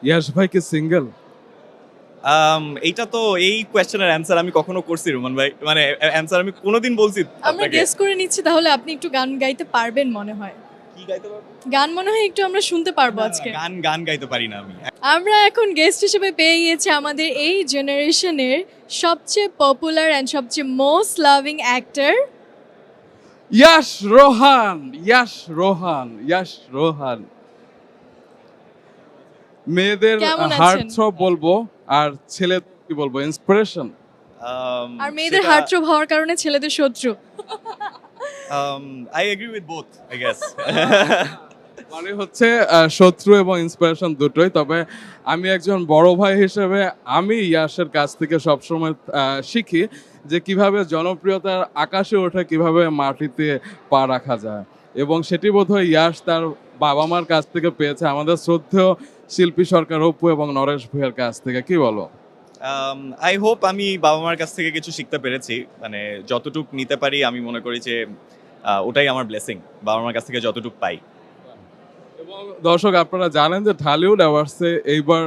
ইয়াশ ভাই কি সিঙ্গেল? এইটা তো এই কোয়েশ্চেনের অ্যান্সার আমি কখনো করছি রুমান ভাই, মানে অ্যান্সার আমি কোনোদিন বলছি আমরা আপনাকে? গেস করে নিচ্ছি, তাহলে আপনি একটু গান গাইতে পারবেন মনে হয়। কি গাইতে পারবো? গান মনে হয় একটু আমরা শুনতে পারবো আজকে। গান গান গাইতে পারি না আমি। আমরা এখন গেস্ট হিসেবে পেয়ে গিয়েছি আমাদের এই জেনারেশনের সবচেয়ে পপুলার অ্যান্ড সবচেয়ে most loving actor. Yash Rohan, Yash Rohan, Yash Rohan. মেয়েদের কেমন আছেন? হার্ট থ্রব বলবো, আর ছেলে কি বলবো, ইন্সপিরেশন। আর মেয়েদের হার্ট থ্রব হওয়ার কারণে ছেলেদের শত্রু। I agree with both I guess. মানে হচ্ছে শত্রু এবং ইন্সপিরেশন দুটোই। তবে আমি একজন বড় ভাই হিসেবে আমি ইয়াশের কাছ থেকে সবসময় শিখি যে কিভাবে জনপ্রিয়তার আকাশে ওঠে, কিভাবে মাটিতে পা রাখা যায়, এবং সেটি বোধহয় ইয়াশ তার বাবা মার কাছ থেকে পেয়েছে, আমাদের শ্রদ্ধেয় শিল্পী সরকার অপু এবং নরেশ ভূঁইয়ার কাছ থেকে। কি বলো? আই হোপ আমি বাবা মার কাছ থেকে কিছু শিখতে পেরেছি, মানে যতটুক নিতে পারি আমি মনে করি যে ওটাই আমার ব্লেসিং, বাবা মার কাছ থেকে যতটুক পাই। এবং দর্শক, আপনারা জানেন যে ঢালিউড অ্যাওয়ার্ডসে এইবার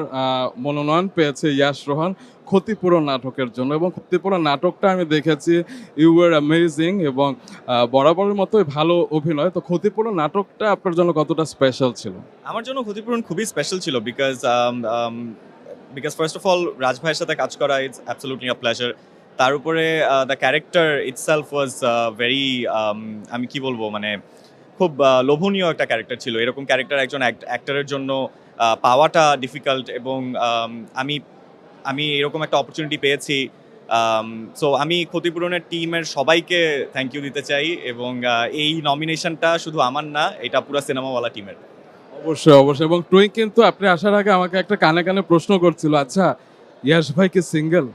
মনোনয়ন পেয়েছে ইয়াশ রোহান ক্ষতিপূরণ নাটকের জন্য, এবং ক্ষতিপূরণ নাটকটা আমি দেখেছি, ইউ ওয়ার অ্যামেজিং, এবং বরাবরের মতোই ভালো অভিনয়। তো ক্ষতিপূরণ নাটকটা আপনার জন্য কতটা স্পেশাল ছিল? আমার জন্য ক্ষতিপূরণ খুবই স্পেশাল ছিল, বিকজ ফার্স্ট অফ অল রাজ ভাইয়ের সাথে কাজ করা ইটস অ্যাবসলিউটলি আ প্লেজার। তার উপরে the character itself was very, আমি কি বলবো, মানে খুব লোভনীয় একটা ক্যারেক্টার ছিল। এরকম ক্যারেক্টার একজন অ্যাক্টরের জন্য পাওয়াটা ডিফিকাল্ট, এবং আমি আমি এরকম একটা অপরচুনিটি পেয়েছি। সো আমি ক্ষতিপূরণের টিমের সবাইকে থ্যাংক ইউ দিতে চাই, এবং এই নমিনেশনটা শুধু আমার না, এটা পুরো সিনেমাওয়ালা টিমের। অবশ্যই অবশ্যই। এবং টুইং কিন্তু আপনি আসার আগে আমাকে একটা কানে কানে প্রশ্ন করছিল, আচ্ছা ইয়াশ ভাই কি সিঙ্গেল?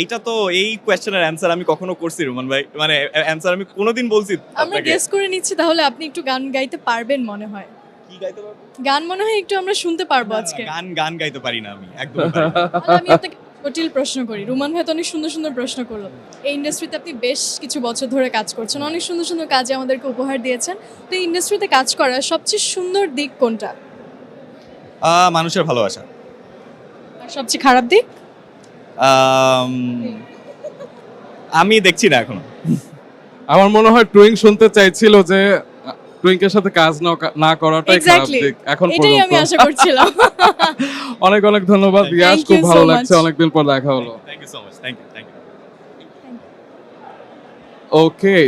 এইটা তো এই কোয়েশ্চেনের অ্যান্সার আমি কখনো করছি রুমান ভাই, মানে অ্যান্সার আমি কোনোদিন বলছি আমরা আপনাকে? গেস করে নিচ্ছি, তাহলে আপনি একটু গান গাইতে পারবেন মনে হয়। কি গাইতে পারবো? গান মনে হয় একটু আমরা শুনতে পারবো আজকে। গান গান গাইতে পারি না আমি, একদম পারি না। তাহলে আমি আপনাকে জটিল প্রশ্ন করি। রুমান ভাই তো অনেক সুন্দর সুন্দর প্রশ্ন করলো। এই ইন্ডাস্ট্রিতে আপনি বেশ কিছু বছর ধরে কাজ করছেন, অনেক সুন্দর সুন্দর কাজে আমাদেরকে উপহার দিয়েছেন। তো এই ইন্ডাস্ট্রিতে কাজ করার সবচেয়ে সুন্দর দিক কোনটা, মানুষের ভালোবাসা। আর সবচেয়ে খারাপ দিক? আম, আমি দেখছি না এখনো। আমার মনে হয় টুইং শুনতে চাইছিল যে টুইংকের সাথে কাজ না করাটাই খারাপ এক্স্যাক্টলি, দিক এখন এটাই আমি পর্যন্ত। আশা করছিলাম। অনেক অনেক ধন্যবাদ Thank you. ইয়াশ, Thank খুব you ভালো so লাগছে, much. অনেকদিন পর দেখা হলো। Thank you so much, thank you, thank you. Okay.